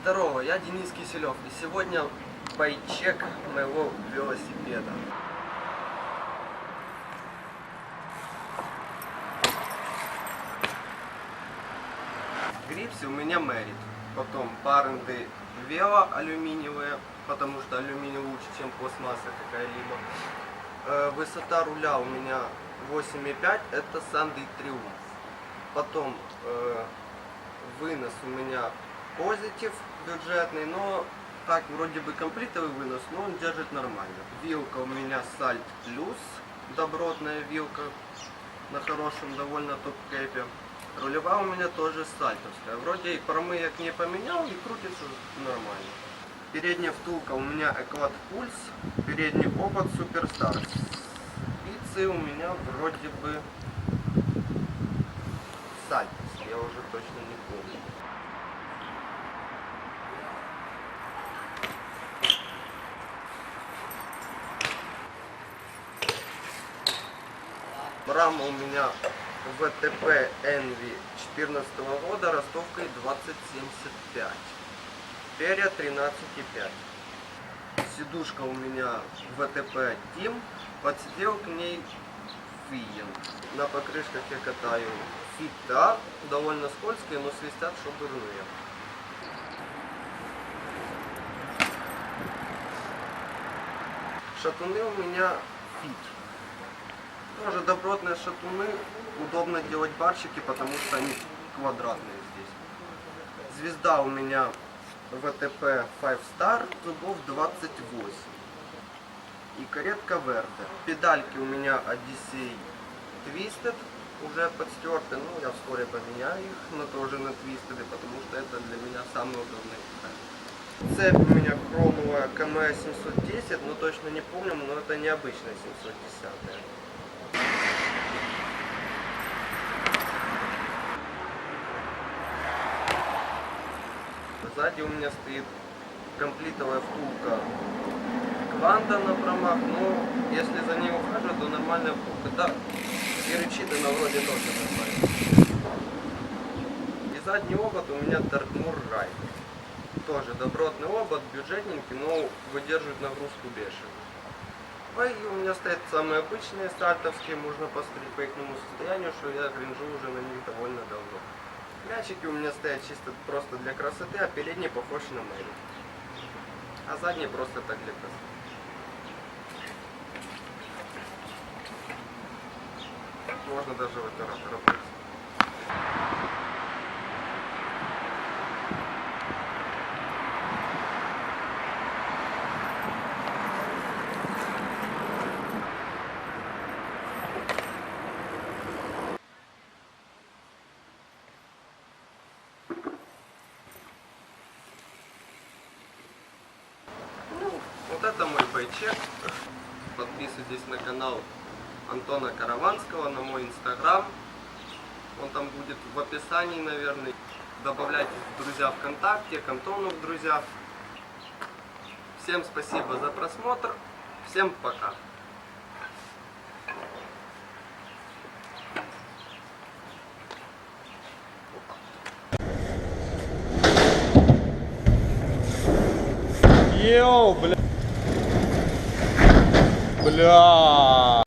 здорово, я Денис Киселев, и сегодня байчек моего велосипеда. Грипсы у меня Merit, потом паренты вело алюминиевые, потому что алюминий лучше, чем пластмасса какая-либо. Высота руля у меня 8,5, это Sunday Triumph. Потом вынос у меня позитив бюджетный, но так вроде бы комплитовый вынос, но он держит нормально. Вилка у меня Salt Plus, добротная вилка на хорошем довольно топ-кэпе. Рулевая у меня тоже сальтовская. Вроде и промыек не поменял и крутится нормально. Передняя втулка у меня Equat Pulse, передний опыт Superstar. Спицы у меня вроде бы сальтовские, я уже точно не помню. Рама у меня ВТП Envy 2014 года ростовкой 2075. Перья 13,5. Сидушка у меня ВТП Team. Подсидел к ней Фиен. На покрышках я катаю Фита. Довольно скользкие, но свистят шубырные. Шатуны у меня Фит. Тоже добротные шатуны, удобно делать барщики, потому что они квадратные здесь. Звезда у меня ВТП 5 Star, зубов 28. И каретка Верде. Педальки у меня Odyssey Twisted, уже подстерты, но я вскоре поменяю их, но тоже на Twisted, потому что это для меня самый удобный педаль. Цепь у меня хромовая КМ 710, но точно не помню, но это необычная 710. Сзади у меня стоит комплитовая втулка Кванта на промах, но если за ней ухаживать, то нормальная втулка. Да, и рычит она вроде тоже нормально. И задний обод у меня Dartmoor Rider. Тоже добротный обод, бюджетненький, но выдерживает нагрузку бешеную. Бои у меня стоят самые обычные, стартовские, можно посмотреть по их состоянию, что я гринжу уже на них довольно давно. Мячики у меня стоят чисто просто для красоты, а передний похож на Merit. А задний просто так для красоты. Можно даже в оператора брать. Вот это мой байчек. Подписывайтесь на канал Антона Караванского, на мой инстаграм. Он там будет в описании, наверное. Добавляйтесь в друзья ВКонтакте, к Антону в друзья. Всем спасибо за просмотр. Всем пока. Йоу, бля. Бля.